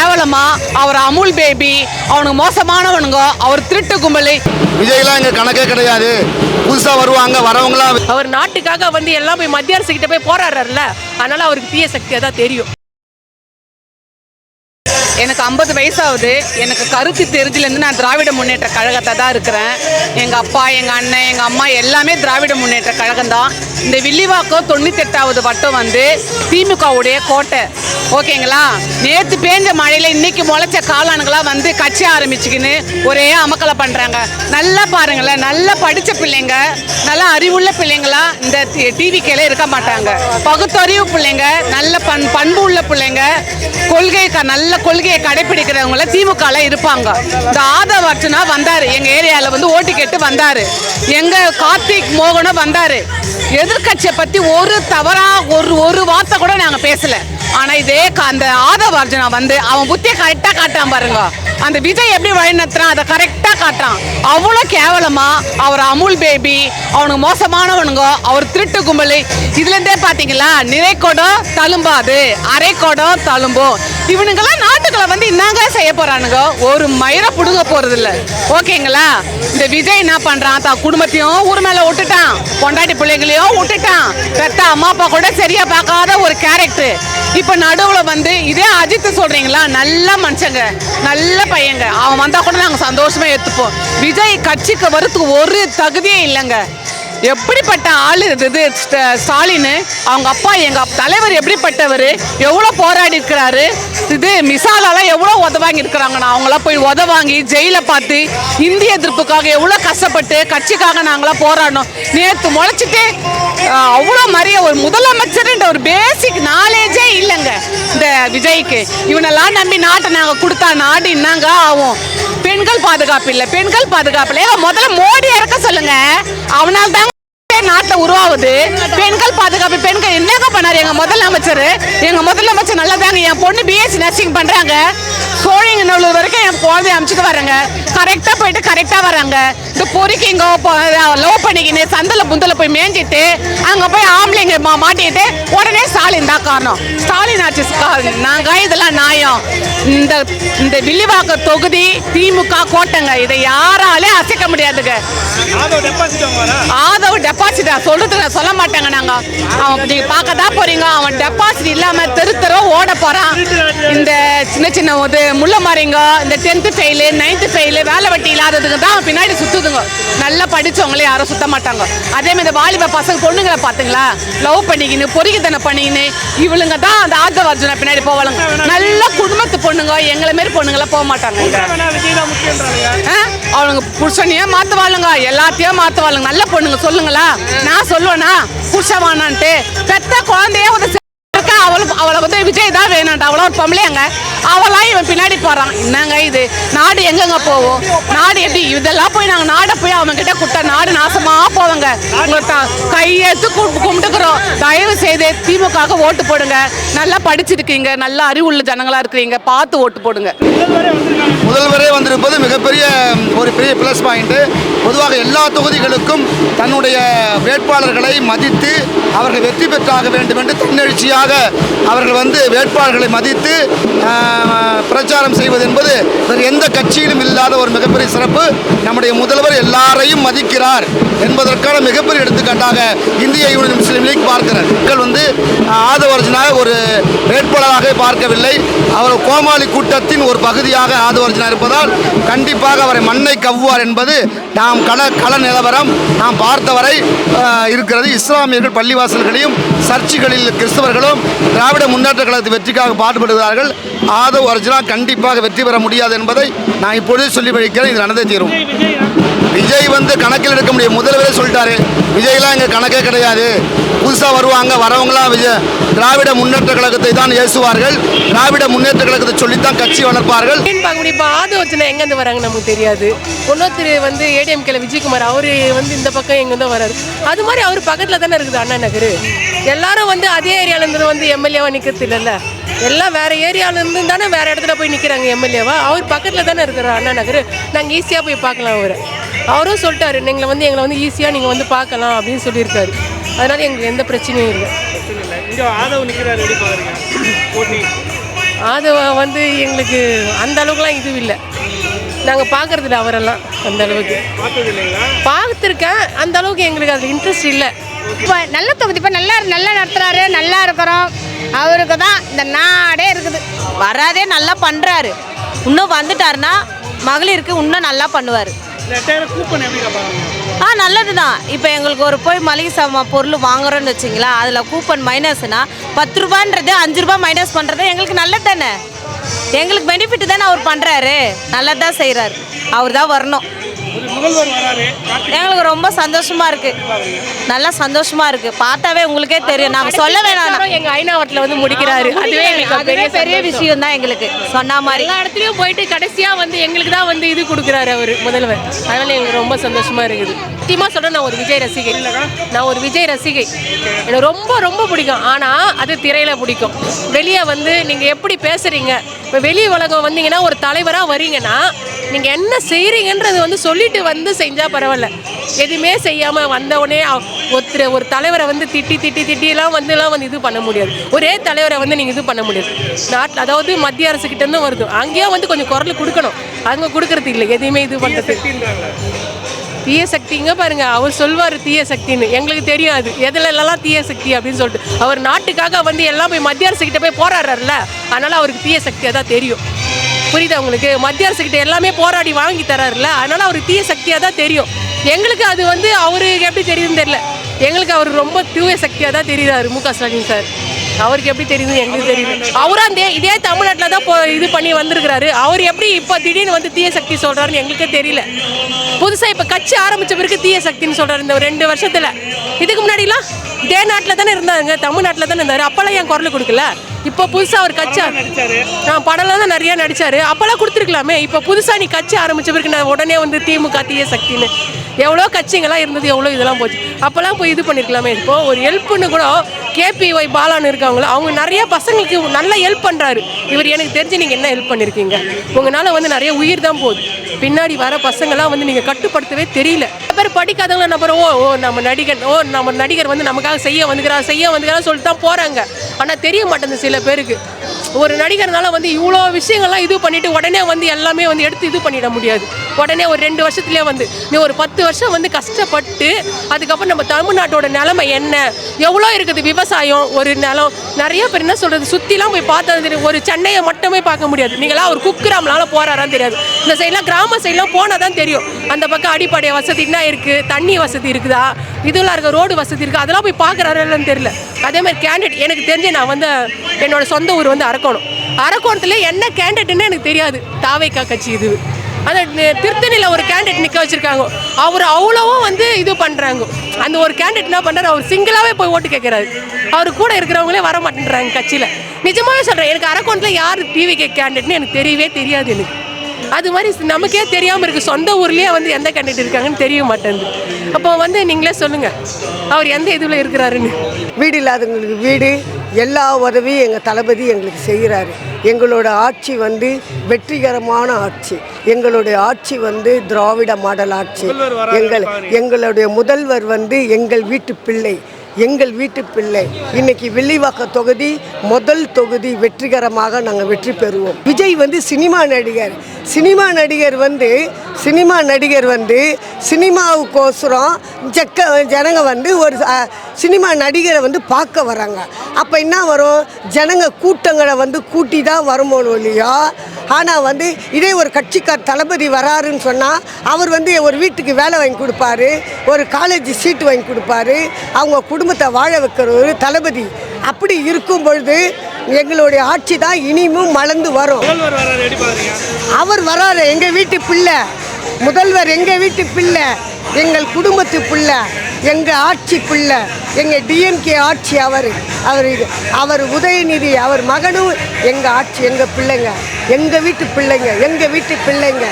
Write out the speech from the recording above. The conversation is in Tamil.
கேவலமா அவர் அமுல் பேபி, அவனுக்கு மோசமானவனுங்க, அவர் திருட்டு கும்பலு. விஜய்லாம் இங்க கணக்கே கிடையாது. புதுசா வருவாங்க, வரவங்களாம். அவர் நாட்டுக்காக வந்து எல்லாம் போய் மத்திய அரசு கிட்ட போய் போராடுறாருல, அதனால அவருக்கு தீய சக்தியா தான் தெரியும். எனக்கு 50 வயசாகுது. எனக்கு கருத்து தெரிஞ்சிலேருந்து நான் திராவிட முன்னேற்ற கழகத்தை தான் இருக்கிறேன். எங்கள் அப்பா, எங்கள் அண்ணன், எங்கள் அம்மா எல்லாமே திராவிட முன்னேற்ற கழகம் தான். இந்த வில்லிவாக்கம் 98வது வட்டம் வந்து திமுகவுடைய கோட்டை. ஓகேங்களா? நேற்று பேஞ்ச மழையில் இன்னைக்கு முளைச்ச காளானுங்களாம் வந்து கட்சி ஆரம்பிச்சுக்கின்னு ஒரே அமக்கலை பண்ணுறாங்க. நல்லா பாருங்களேன், நல்லா படித்த பிள்ளைங்க, நல்லா அறிவுள்ள பிள்ளைங்களாம் இந்த டிவிக்கையில் இருக்க மாட்டாங்க. பகுத்தறிவு பிள்ளைங்க, நல்ல பண்பு உள்ள பிள்ளைங்க, நல்ல கொள்கையை கடைபிடிக்கிறவங்கள திமுகல இருப்பாங்க. இந்த ஆதவ அர்ச்சனா வந்தாரு, எங்க ஏரியால வந்து ஓட்டு கேட்டு வந்தாரு. எங்க கார்த்திக் மோகனும் வந்தாரு. எதிர்கட்சியை பத்தி ஒரு தவறா ஒரு வார்த்தை கூட நாங்க பேசல. ஆனா இதே அந்த ஆதவ அர்ச்சனா வந்து அவன் புத்திய கரெக்டா காட்டான் பாருங்க. அந்த விஜய் எப்படி வழிநடத்துறான் அதை கரெக்டா காட்டான். அவ்வளோ கேவலமா அவர் அமுல் பேபி, அவனுக்கு மோசமானவனுங்க, அவர் திருட்டு கும்பலு. இதுல இருந்தே பாத்தீங்களா, நிறைக்கோடம் தழும்பாது, அரைக்கோடம் தழும்பும். இவனுங்கெல்லாம் நாட்டுக்களை வந்து என்னங்க செய்ய போறானுங்க? ஒரு மயிரை புடுங்க போறது இல்ல. ஓகேங்களா? இந்த விஜய் என்ன பண்றான், தான் குடும்பத்தையும் ஊர் மேல விட்டுட்டான், பொண்டாட்டி பிள்ளைங்களையும் விட்டுட்டான், பெத்த அம்மா அப்பா கூட சரியா பார்க்காத ஒரு கேரக்டர். இப்ப நடுவுல வந்து இதே அஜித் சொல்றீங்களா, நல்ல மனுஷங்க, நல்ல பையங்க, அவன் வந்தா கூட நாங்க சந்தோஷமா ஏத்துப்போம். விஜய் கட்சிக்கு வரத்துக்கு ஒரு தகுதியே இல்லைங்க. எப்படிப்பட்ட ஆளு இது ஸ்டாலின், அவங்க அப்பா எங்க தலைவர் எப்படிப்பட்டவர், எவ்வளோ போராடி இருக்கிறாரு. இது மிசாலாலாம் எவ்வளோ உதவாங்கி இருக்கிறாங்கண்ணா, அவங்களாம் போய் உதவாங்கி ஜெயில பார்த்து இந்திய எதிர்ப்புக்காக எவ்வளோ கஷ்டப்பட்டு கட்சிக்காக நாங்களாம் போராடணும். நேற்று முளைச்சிட்டு அவ்வளோ மாதிரியே ஒரு முதலமைச்சர்ன்ற ஒரு பேசிக் நாலேஜே இல்லைங்க இந்த விஜய்க்கு. இவனெல்லாம் நம்பி நாட்டை நாங்கள் கொடுத்தா நாடு என்னங்க ஆகும்? பெண்கள் பாதுகாப்பு இல்லை, பெண்கள் பாதுகாப்பு இல்லை. முதல்ல மோடி இறக்க சொல்லுங்க, அவனால் தான் நாட்டில் உருவாகுது. பெண்கள் பாதுகாப்பு, பெண்கள் என்னங்க பண்ணாரு எங்க முதலமைச்சர்? எங்க முதலமைச்சர் நல்லதாங்க. என் பொண்ணு பிஎஸ்சி நர்சிங் பண்றாங்க, சோழிங்கநல்லூர் வரைக்கும் என் குழந்தைய அனுப்பிச்சுட்டு வராங்க, கரெக்டா போயிட்டு கரெக்டா வராங்க. இந்த பொறுக்கிங்க லவ் பண்ணிக்கின்னு சந்தல புந்தல போய் மேஞ்சிட்டு அங்க போய் ஆம்பளைங்க மாட்டிட்டு உடனே ஸ்டாலின் தான் காரணம். ஸ்டாலின் ஆட்சி நாங்க இதெல்லாம் நியாயம். இந்த வில்லிவாக்க தொகுதி திமுக கோட்டைங்க, இதை யாராலே அசைக்க முடியாதுங்க. ஆதவ் டெபாசிட் சொல்றதுக்கு சொல்ல மாட்டாங்க. நாங்க அவன் நீங்க பார்க்க தான் போறீங்க, அவன் டெபாசிட் இல்லாம தெரு ஓட போறான். இந்த சின்ன சின்ன முள்ள மாறிங்க, இந்த 10th ஃபெயிலு 9th ஃபெயிலு வேலை வெட்டி இல்லாததுக்கு தான் அவன் பின்னாடி சுத்துதுங்க. நல்லா படிச்சவங்களே யாரும் சுத்த மாட்டாங்க. அதே மாதிரி வாலிப பசங்க பொண்ணுங்களை பாத்துங்களா, லவ் பண்ணிக்கின்னு பொறுக்கித்தனை பண்ணிக்கின்னு இவளுங்க தான் அந்த ஆதவ அர்ஜுனா பின்னாடி போவாளுங்க. நல்ல குடும்பத்து பொண்ணுங்க, எங்களை மாரி பொண்ணுங்களா போக மாட்டாங்க. அவளுங்க புருஷனையே மாத்துவாளுங்க, எல்லாத்தையும் மாத்துவாளுங்க. நல்ல பொண்ணுங்க சொல்லுங்களா, நான் சொல்லுவேனா புருஷவானான்ட்டு? பெத்த குழந்தைய அவளை வந்து விஜய் தான் வேணான்ட்டு, அவளா ஒரு பொம்பளையாங்க, அவளா இவன் பின்னாடி போறான். என்னங்க இது நாடு எங்கெங்க போவோம்? நாடு எப்படி இதெல்லாம் போய் நாங்கள் நாடை போய் அவங்க கிட்ட கொடுத்தா நாடு நாசமா போவாங்க. கையெழுத்து கும்பிட்டுக்கிறோம். தயவு செய்து திமுக ஓட்டு போடுங்க. நல்லா படிச்சிருக்கீங்க, நல்ல அறிவுள்ள ஜனங்களா இருக்கிறீங்க, பார்த்து ஓட்டு போடுங்க. முதல்வரே வந்திருப்பது மிகப்பெரிய ஒரு பெரிய பிளஸ் பாயிண்ட். பொதுவாக எல்லா தொகுதிகளுக்கும் தன்னுடைய வேட்பாளர்களை மதித்து அவர்கள் வெற்றி பெற்றாக வேண்டும் என்று தன்னெழுச்சியாக அவர்கள் வந்து வேட்பாளர்களை மதித்து பிரச்சாரம் செய்வது என்பது வேறு எந்த கட்சியிலும் இல்லாத ஒரு மிகப்பெரிய சிறப்பு. நம்முடைய முதல்வர் எல்லாரையும் மதிக்கிறார் என்பதற்கான மிகப்பெரிய எடுத்துக்காட்டாக இந்திய யூனியன் முஸ்லீம் லீக் பார்க்கிறார். மக்கள் வந்து ஆதவ அர்ஜுனாவை ஒரு வேட்பாளராக பார்க்கவில்லை, அவர் கோமாளி கூட்டத்தின் ஒரு பகுதியாக ஆதவ அர்ஜுனா இருப்பதால் கண்டிப்பாக அவரை மண்ணை கவ்வார் என்பது நாம் கள நிலவரம் நாம் பார்த்தவரை இருக்கிறது. இஸ்லாமியர்கள் பள்ளிவாசல்களையும் சர்ச்சுகளில் கிறிஸ்தவர்களும் திராவிட முன்னேற்ற கழகத்தை வெற்றிக்காக பாடுபடுகிறார்கள். ஆதவ் அர்ஜுனா கண்டிப்பாக வெற்றி பெற முடியாது என்பதை நான் இப்பொழுதே சொல்லி வைக்கிறேன். இது நடந்தே தீரும். விஜய் வந்து கணக்கில் எடுக்க முடியும். முதல்வரே சொல்லிட்டாரு, விஜய்லாம் இங்கே கணக்கே கிடையாது. புதுசாக வருவாங்க, வரவங்களாம் திராவிட முன்னேற்ற கழகத்தை தான் ஏசுவார்கள், திராவிட முன்னேற்ற கழகத்தை சொல்லித்தான் கட்சி வளர்ப்பார்கள். இப்போ ஆதவ அர்ஜுனா எங்கேருந்து வராங்க நமக்கு தெரியாது. இன்னொருத்தர் வந்து ஏடிஎம்கேல விஜயகுமார், அவரு வந்து இந்த பக்கம் எங்கேருந்தோ வராரு. அது மாதிரி அவர் பக்கத்தில் தானே இருக்குது அண்ணா நகர். எல்லாரும் வந்து அதே ஏரியாவிலேருந்து வந்து எம்எல்ஏவா நிற்கிறது இல்லைல்ல, எல்லாம் வேறு ஏரியாவிலேருந்து தானே வேறு இடத்துல போய் நிற்கிறாங்க எம்எல்ஏவா. அவர் பக்கத்தில் தானே இருக்கிறார் அண்ணா நகர், நாங்கள் ஈஸியாக போய் பார்க்கலாம். அவரும் சொல்லிட்டாரு, எங்களை வந்து ஈஸியாக நீங்கள் வந்து பார்க்கலாம் அப்படின்னு சொல்லியிருக்காரு. அதனால எங்களுக்கு எந்த பிரச்சனையும் இல்லை. அது வந்து எங்களுக்கு அந்த அளவுக்குலாம் இது இல்லை. நாங்கள் பார்க்குறதில்ல அவரெல்லாம் அந்த அளவுக்கு. பார்த்துருக்கேன், அந்த அளவுக்கு எங்களுக்கு அதில் இன்ட்ரெஸ்ட் இல்லை. இப்போ நல்ல தொகுதி, இப்போ நல்லா நடத்துகிறாரு, நல்லா இருக்கிறோம். அவருக்கு தான் இந்த நாடே இருக்குது. வராதே நல்லா பண்ணுறாரு. இன்னும் வந்துட்டாருன்னா மகளிருக்கு இன்னும் நல்லா பண்ணுவார். நல்லது தான். இப்போ எங்களுக்கு ஒரு போய் மளிகை சாமான் பொருள் வாங்குறோன்னு வச்சிங்களா, அதில் கூப்பன் மைனஸ்னா 10 ரூபான்றது 5 ரூபா மைனஸ் பண்ணுறது எங்களுக்கு நல்லது தானே. எங்களுக்கு பெனிஃபிட் தானே அவர் பண்ணுறாரு. நல்லது தான் செய்கிறாரு. அவர் தான் வரணும். எங்களுக்கு ரொம்ப சந்தோஷமா இருக்கு. நல்லா சந்தோஷமா இருக்கு. பார்த்தாவே உங்களுக்கே தெரியும். நாங்கள் சொல்ல வேணாம். எங்கள் ஐநாவட்டில் வந்து முடிக்கிறாரு. அதுவே எங்களுக்கு பெரிய விஷயம் தான். எங்களுக்கு சொன்ன மாதிரி எல்லா இடத்துலையும் போயிட்டு கடைசியாக வந்து எங்களுக்கு தான் வந்து இது கொடுக்குறாரு அவர் முதல்வர். அதனால எங்களுக்கு ரொம்ப சந்தோஷமா இருக்குது. முக்கியமாக சொல்கிறேன், நான் ஒரு விஜய் ரசிகை. நான் ஒரு விஜய் ரசிகை. எனக்கு ரொம்ப ரொம்ப பிடிக்கும். ஆனால் அது திரையில் பிடிக்கும். வெளியே வந்து நீங்கள் எப்படி பேசுகிறீங்க, இப்போ வெளி உலகம் வந்தீங்கன்னா ஒரு தலைவராக வரீங்கன்னா நீங்கள் என்ன செய்கிறீங்கன்றது வந்து சொல்லிட்டு வந்து செஞ்சால் பரவாயில்ல. எதுவுமே செய்யாமல் வந்தவுடனே ஒரு தலைவரை வந்து திட்டிலாம் வந்து இது பண்ண முடியாது. ஒரே தலைவரை வந்து நீங்கள் இது பண்ண முடியாது. நாட்டில் அதாவது மத்திய அரசுக்கிட்டேருந்து வருது. அங்கேயும் வந்து கொஞ்சம் குரல் கொடுக்கணும். அங்கே கொடுக்கறது இல்லை. எதுவுமே இது பண்ணுறது தீய சக்திங்க பாருங்க. அவர் சொல்வார் தீய சக்தின்னு. எங்களுக்கு தெரியும் அது எதுலலாம் தீய சக்தி அப்படின்னு சொல்லிட்டு. அவர் நாட்டுக்காக வந்து எல்லாம் போய் மத்திய அரசுக்கிட்ட போய் போராடுறாருல, அதனால் அவருக்கு தீய சக்தியாக தான் தெரியும். புரியுதா உங்களுக்கு? மத்திய அரசுக்கிட்ட எல்லாமே போராடி வாங்கி தராருல, அதனால் அவருக்கு தீய சக்தியாக தான் தெரியும். எங்களுக்கு அது வந்து அவருக்கு எப்படி தெரியுதுன்னு தெரியல. எங்களுக்கு அவர் ரொம்ப தீய சக்தியாக தான் தெரியுறாரு மு க ஸ்டாலின் சார். அவருக்கு எப்படி தெரியுதுன்னு எங்களுக்கு தெரியல. அவரும் இதே தமிழ்நாட்டில் தான் இது பண்ணி வந்திருக்கிறாரு. அவர் எப்படி இப்போ திடீர்னு வந்து தீய சக்தி சொல்கிறாருன்னு எங்களுக்கே தெரியல. புதுசாக இப்போ கட்சி ஆரம்பித்த பிறகு தீய சக்தின்னு சொல்கிறார் இந்த 2 வருஷத்தில். இதுக்கு முன்னாடிலாம் இதே நாட்டில் தானே இருந்தாங்க, தமிழ்நாட்டில் தானே இருந்தார். அப்போல்லாம் ஏன் குரல் கொடுக்கல? இப்போ புதுசாக ஒரு கட்சி படம்லாம் தான் நிறையா நடித்தார். அப்போல்லாம் கொடுத்துருக்கலாமே. இப்போ புதுசாக நீ கட்சி ஆரம்பித்த பிறகு நான் உடனே வந்து திமுக தீய சக்தின்னு எவ்வளோ கட்சிங்கெல்லாம் இருந்தது, எவ்வளோ இதெல்லாம் போச்சு. அப்போல்லாம் போய் இது பண்ணியிருக்கலாமே. இப்போது ஒரு ஹெல்ப்புன்னு கூட KPY பாலான்னு இருக்காங்களோ, அவங்க நிறைய பசங்களுக்கு நல்லா ஹெல்ப் பண்ணுறாரு. இவர் எனக்கு தெரிஞ்சு நீங்கள் என்ன ஹெல்ப் பண்ணியிருக்கீங்க? உங்களால் வந்து நிறைய உயிர் தான் போகுது. பின்னாடி வர பசங்கள்லாம் வந்து நீங்கள் கட்டுப்படுத்தவே தெரியல. பேர் படிக்காதவங்க நம்புறோம். நம்ம நடிகர் வந்து நமக்காக செய்ய வந்துக்கிறான்னு சொல்லிட்டு தான் போகிறாங்க. ஆனால் தெரிய மாட்டேங்குது சில பேருக்கு. ஒரு நடிகர்னால வந்து இவ்வளோ விஷயங்கள்லாம் இது பண்ணிவிட்டு உடனே வந்து எல்லாமே வந்து எடுத்து இது பண்ணிட முடியாது. உடனே ஒரு 2 வருஷத்துலேயே வந்து நீ ஒரு 10 வருஷம் வந்து கஷ்டப்பட்டு அதுக்கப்புறம் நம்ம தமிழ்நாட்டோட நிலைமை என்ன எவ்வளோ இருக்குது. விவசாயம் ஒரு நிலம் நிறைய பேர் என்ன சொல்கிறது, சுற்றிலாம் போய் பார்த்தா தெரியும். ஒரு சென்னையை மட்டுமே பார்க்க முடியாது. நீங்களாம் ஒரு குக்கிராமனால போகிறாரான்னு தெரியாது. இந்த சைட்லாம் கிராம சைட்லாம் போனால் தான் தெரியும். அந்த பக்கம் அடிப்படை வசதி என்ன இருக்குது, தண்ணி வசதி இருக்குதா, இதெல்லாம் இருக்க ரோடு வசதி இருக்குது, அதெல்லாம் போய் பார்க்குறாருன்னு தெரியல. அதேமாதிரி கேண்டிடேட் எனக்கு தெரிஞ்சு நான் வந்து என்னோடய சொந்த ஊர் வந்து அரக்கோணத்தில் என்ன கேண்டிடேட்னு எனக்கு தெரியாது. தாவேக்கா கட்சி இது. அந்த திருத்தணியில் ஒரு கேண்டிடேட் நிற்க வச்சுருக்காங்க. அவர் அவ்வளோவும் வந்து இது பண்ணுறாங்க. அந்த ஒரு கேண்டிடேட் என்ன பண்ணுறாரு, அவர் சிங்கிளாகவே போய் ஓட்டு கேட்குறாரு. அவர் கூட இருக்கிறவங்களே வர மாட்டேன்றாங்க கட்சியில். நிஜமாகவே சொல்கிறேன், எனக்கு அரக்கோணத்தில் யார் டிவிகே கேண்டிடேட்னு எனக்கு தெரியவே தெரியாது. எனக்கு அது மாதிரி நமக்கே தெரியாமல் இருக்குது. சொந்த ஊர்லேயே வந்து எந்த கேண்டிடேட் இருக்காங்கன்னு தெரிய மாட்டேங்குது. அப்போ வந்து நீங்களே சொல்லுங்கள் அவர் எந்த இதில் இருக்கிறாருன்னு. வீடு இல்லாதவங்களுக்கு வீடு, எல்லா உதவியும் எங்கள் தளபதி எங்களுக்கு செய்கிறாரு. எங்களோட ஆட்சி வந்து வெற்றிகரமான ஆட்சி. எங்களுடைய ஆட்சி வந்து திராவிட மாடல் ஆட்சி. எங்களுடைய முதல்வர் வந்து எங்கள் வீட்டு பிள்ளை. இன்னைக்கு வில்லிவாக்கம் தொகுதி முதல் தொகுதி வெற்றிகரமாக நாங்கள் வெற்றி பெறுவோம். விஜய் வந்து சினிமா நடிகர் வந்து சினிமாவுக்கோசரம் ஜனங்க வந்து ஒரு சினிமா நடிகரை வந்து பார்க்க வராங்க. அப்போ என்ன வரும், ஜனங்க கூட்டங்களை வந்து கூட்டி தான் வருமோனோ இல்லையா. ஆனால் வந்து இதே ஒரு கட்சிக்கார் தளபதி வராருன்னு சொன்னால் அவர் வந்து ஒரு வீட்டுக்கு வேலை வாங்கி கொடுப்பாரு, ஒரு காலேஜ் சீட்டு வாங்கி கொடுப்பாரு, அவங்க குடும்பத்தை வாழ வைக்கிற ஒரு தளபதி. அப்படி இருக்கும் பொழுது எங்களுடைய ஆட்சி தான் இனிமும் மலர்ந்து வரும். அவர் வராரு, எங்கள் வீட்டு பிள்ளை. முதல்வர் எங்கள் வீட்டு பிள்ளை, எங்கள் குடும்பத்து பிள்ளை, எங்கள் ஆட்சி பிள்ளை, எங்கள் DMK ஆட்சி. அவர் உதயநிதி அவர் மகனும் எங்கள் ஆட்சி, எங்கள் பிள்ளைங்க, எங்கள் வீட்டு பிள்ளைங்க.